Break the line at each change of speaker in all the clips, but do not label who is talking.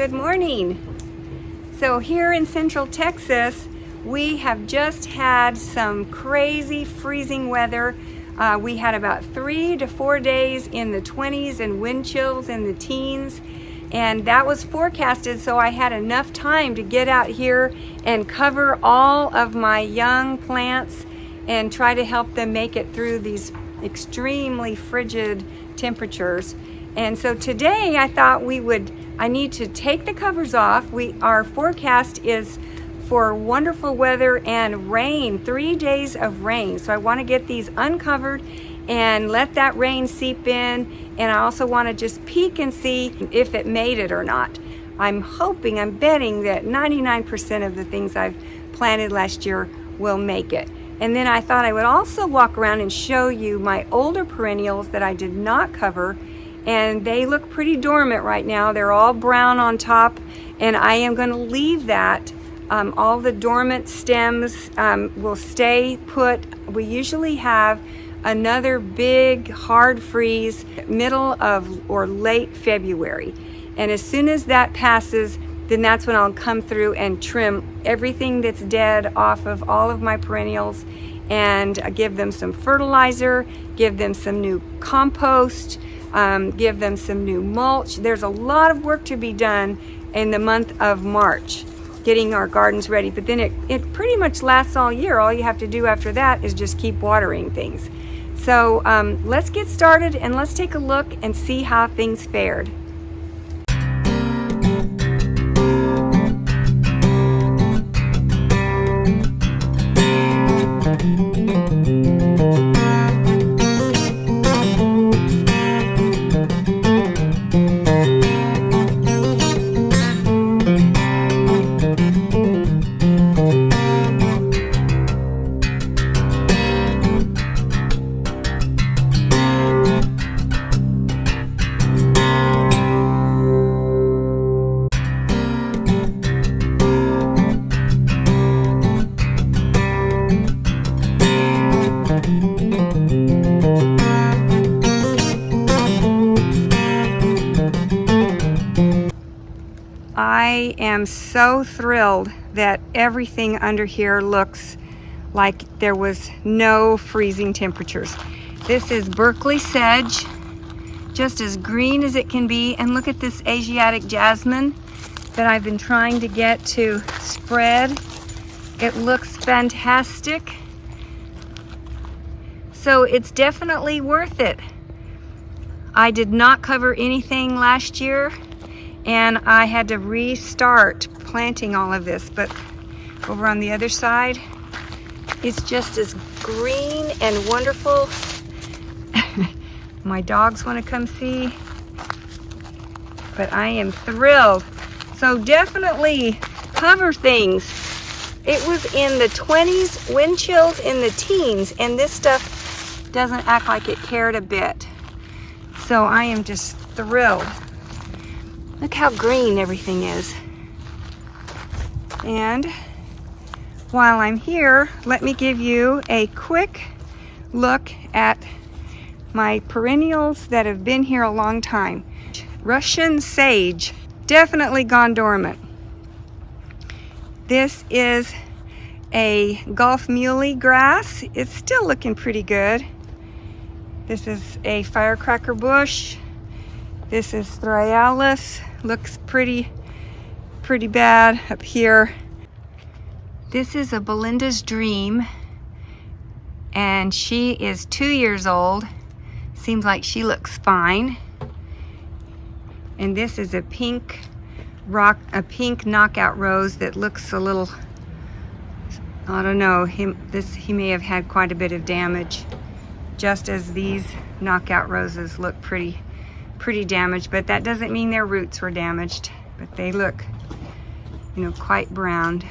Good morning. So here in Central Texas, we have just had some crazy freezing weather. We had about 3 to 4 days in the 20s and wind chills in the teens. And that was forecasted, so I had enough time to get out here and cover all of my young plants and try to help them make it through these extremely frigid temperatures. And so today I thought I need to take the covers off. Our forecast is for wonderful weather and rain, 3 days of rain. So I want to get these uncovered and let that rain seep in. And I also want to just peek and see if it made it or not. I'm betting that 99% of the things I've planted last year will make it. And then I thought I would also walk around and show you my older perennials that I did not cover. And they look pretty dormant right now. They're all brown on top. And I am going to leave that. All the dormant stems will stay put. We usually have another big hard freeze middle of or late February. And as soon as that passes, then that's when I'll come through and trim everything that's dead off of all of my perennials and give them some fertilizer, give them some new compost, give them some new mulch. There's a lot of work to be done in the month of March, getting our gardens ready. But then it pretty much lasts all year. All you have to do after that is just keep watering things. So let's get started and let's take a look and see how things fared. I am so thrilled that everything under here looks like there was no freezing temperatures. This is Berkeley sedge, just as green as it can be. And look at this Asiatic jasmine that I've been trying to get to spread. It looks fantastic. So it's definitely worth it. I did not cover anything last year, and I had to restart planting all of this, but over on the other side, it's just as green and wonderful. My dogs want to come see, but I am thrilled. So definitely cover things. It was in the 20s, wind chills in the teens, and this stuff doesn't act like it cared a bit. So I am just thrilled. Look how green everything is. And while I'm here, let me give you a quick look at my perennials that have been here a long time. Russian sage, definitely gone dormant. This is a Gulf muley grass. It's still looking pretty good. This is a firecracker bush. This is Thryallis. Looks pretty bad up here. This is a Belinda's Dream, and she is 2 years old. Seems like she looks fine. And this is a pink knockout rose that looks a little, I don't know, he may have had quite a bit of damage, just as these knockout roses look pretty damaged, but that doesn't mean their roots were damaged, but they look, quite browned.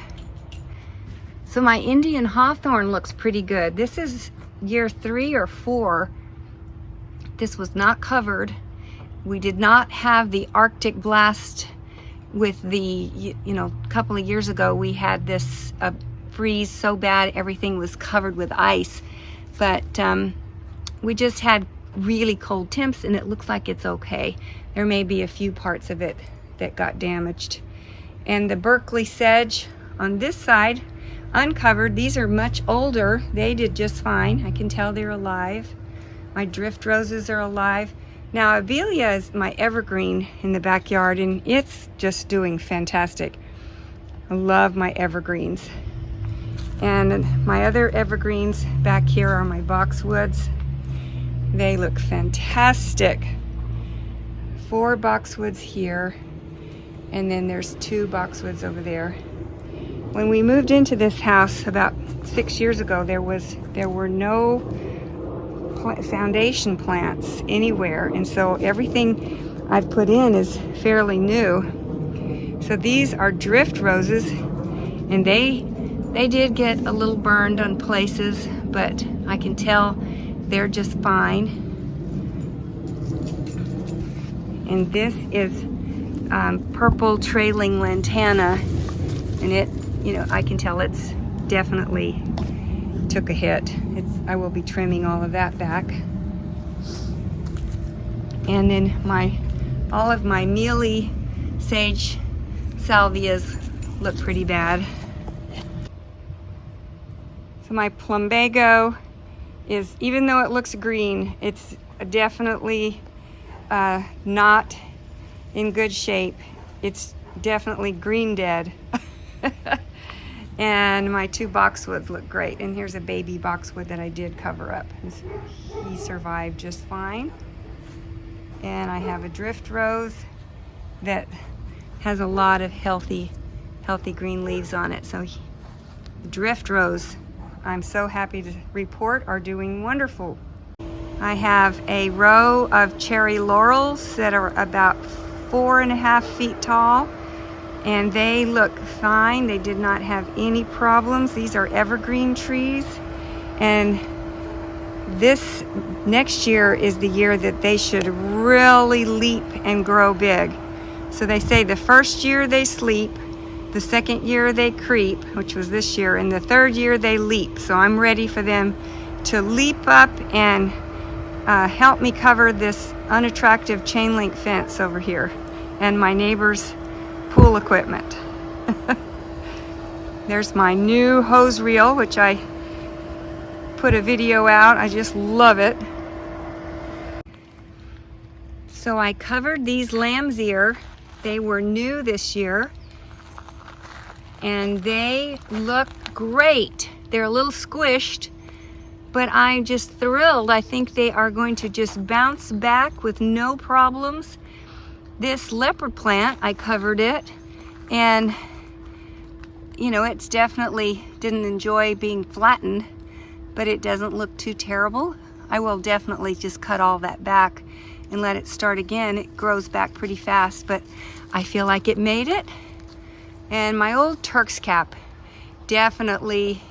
So my Indian hawthorn looks pretty good. This is year 3 or 4. This was not covered. We did not have the Arctic blast with the, a couple of years ago we had this freeze so bad everything was covered with ice, but we just had really cold temps and it looks like it's okay. There may be a few parts of it that got damaged. And the Berkeley sedge on this side, uncovered. These are much older. They did just fine. I can tell they're alive. My drift roses are alive. Now Abelia is my evergreen in the backyard, and it's just doing fantastic. I love my evergreens. And my other evergreens back here are my Boxwoods. They look fantastic. 4 Boxwoods here, and then there's 2 Boxwoods over there. When we moved into this house about 6 years ago, there were no foundation plants anywhere, and so everything I've put in is fairly new. So these are drift roses, and they did get a little burned on places, but I can tell they're just fine. And this is purple trailing lantana, and it, you know, I can tell it's definitely took a hit. I will be trimming all of that back. And then all of my mealy sage salvias look pretty bad. So my plumbago is, even though it looks green, it's definitely not in good shape. It's definitely green dead. And my 2 Boxwoods look great. And here's a baby Boxwood that I did cover up. He survived just fine. And I have a drift rose that has a lot of healthy green leaves on it. So the drift rose, I'm so happy to report, are doing wonderful. I have a row of cherry laurels that are about 4.5 feet tall, and they look fine. They did not have any problems. These are evergreen trees, and this next year is the year that they should really leap and grow big. So they say the first year they sleep, the second year they creep, which was this year, and the third year they leap. So I'm ready for them to leap up and help me cover this unattractive chain link fence over here and my neighbor's pool equipment. There's my new hose reel, which I put a video out. I just love it. So I covered these lamb's ear. They were new this year, and they look great. They're a little squished, but I'm just thrilled. I think they are going to just bounce back with no problems. This leopard plant, I covered it, and you know, it's definitely didn't enjoy being flattened, but it doesn't look too terrible. I will definitely just cut all that back and let it start again. It grows back pretty fast, but I feel like it made it. And my old Turk's cap definitely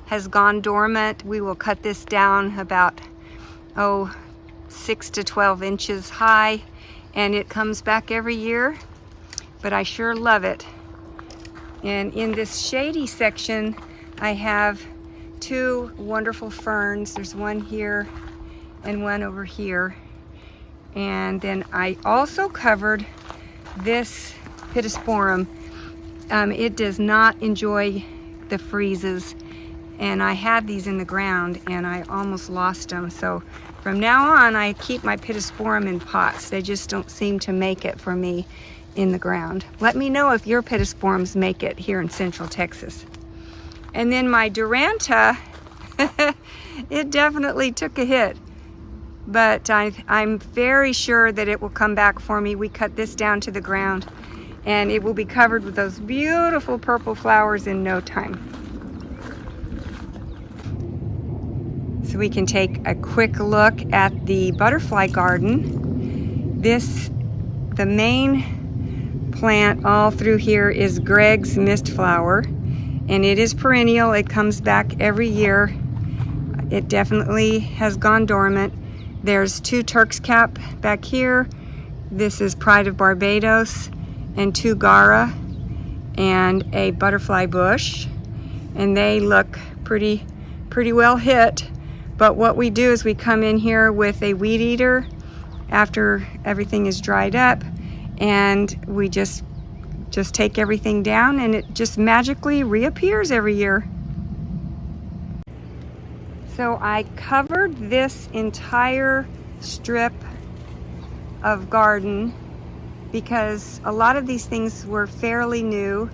has gone dormant. We will cut this down about 6 to 12 inches high, and it comes back every year, but I sure love it. And in this shady section, I have 2 wonderful ferns. There's one here and one over here. And then I also covered this pittosporum. It does not enjoy the freezes, and I had these in the ground and I almost lost them. So from now on, I keep my pittosporum in pots. They just don't seem to make it for me in the ground. Let me know if your pittosporums make it here in Central Texas. And then my Duranta, it definitely took a hit, but I'm very sure that it will come back for me. We cut this down to the ground, and it will be covered with those beautiful purple flowers in no time. So we can take a quick look at the butterfly garden. The main plant all through here is Greg's mist flower, and it is perennial. It comes back every year. It definitely has gone dormant. There's 2 Turk's cap back here. This is Pride of Barbados, and 2 Gara, and a butterfly bush, and they look pretty well hit. But what we do is we come in here with a weed eater after everything is dried up, and we just take everything down and it just magically reappears every year. So I covered this entire strip of garden because a lot of these things were fairly new.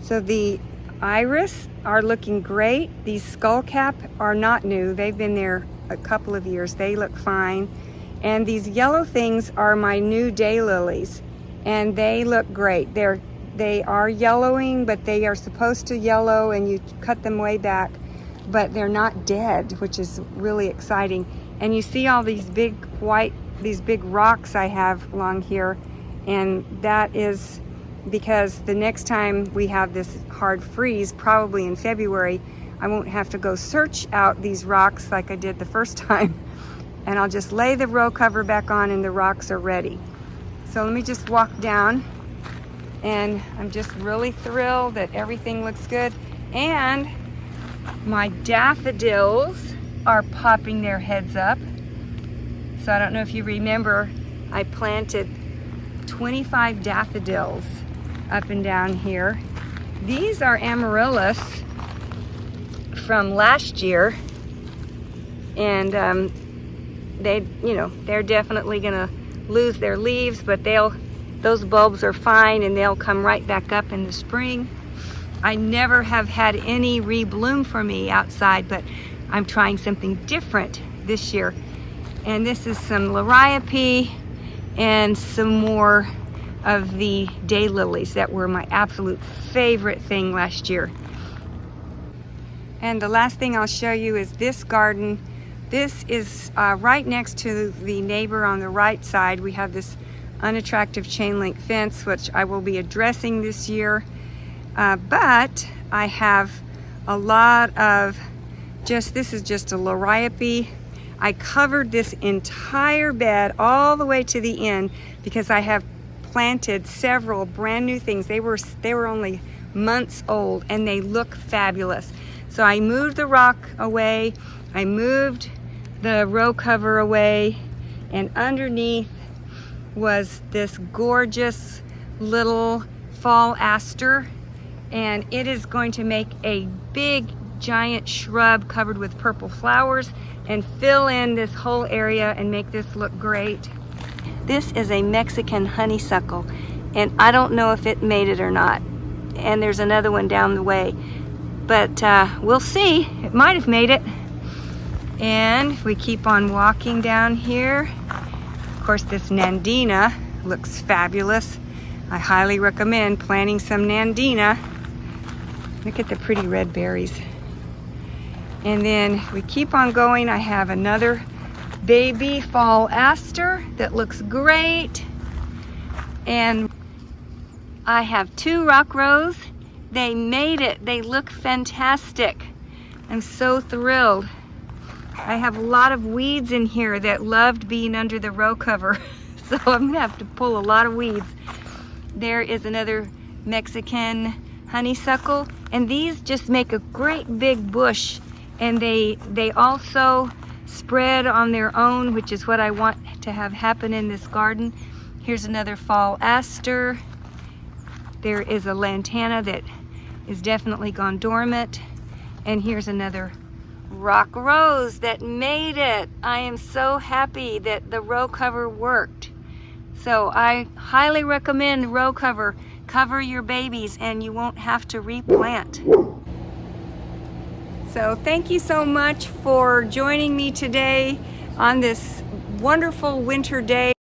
So the iris are looking great. These skullcap are not new. They've been there a couple of years. They look fine. And these yellow things are my new daylilies, and they look great. They are yellowing, but they are supposed to yellow, and you cut them way back, but they're not dead, which is really exciting. And you see all these big rocks I have along here, and that is because the next time we have this hard freeze, probably in February, I won't have to go search out these rocks like I did the first time. And I'll just lay the row cover back on and the rocks are ready. So let me just walk down, and I'm just really thrilled that everything looks good. And my daffodils are popping their heads up. So I don't know if you remember, I planted 25 daffodils up and down here. These are amaryllis from last year, and they're definitely gonna lose their leaves, but those bulbs are fine and they'll come right back up in the spring. I never have had any rebloom for me outside, but I'm trying something different this year. And this is some liriope and some more of the daylilies that were my absolute favorite thing last year. And the last thing I'll show you is this garden. This is right next to the neighbor on the right side. We have this unattractive chain link fence, which I will be addressing this year. But I have a lot of this is just a liriope. I covered this entire bed all the way to the end because I have planted several brand new things. They were only months old and they look fabulous. So I moved the rock away, I moved the row cover away, and underneath was this gorgeous little fall aster, and it is going to make a big giant shrub covered with purple flowers and fill in this whole area and make this look great. This is a Mexican honeysuckle, and I don't know if it made it or not. And there's another one down the way, but we'll see. It might have made it. And we keep on walking down here. Of course, this nandina looks fabulous. I highly recommend planting some nandina. Look at the pretty red berries. And then we keep on going. I have another baby fall aster that looks great. And I have 2 rock rose. They made it. They look fantastic. I'm so thrilled. I have a lot of weeds in here that loved being under the row cover, so I'm gonna have to pull a lot of weeds. There is another Mexican honeysuckle, and these just make a great big bush, and they also spread on their own, which is what I want to have happen in this garden. Here's another fall aster. There is a lantana that is definitely gone dormant, and here's another rock rose that made it. I am so happy that the row cover worked. So I highly recommend row cover. Cover your babies and you won't have to replant. So thank you so much for joining me today on this wonderful winter day.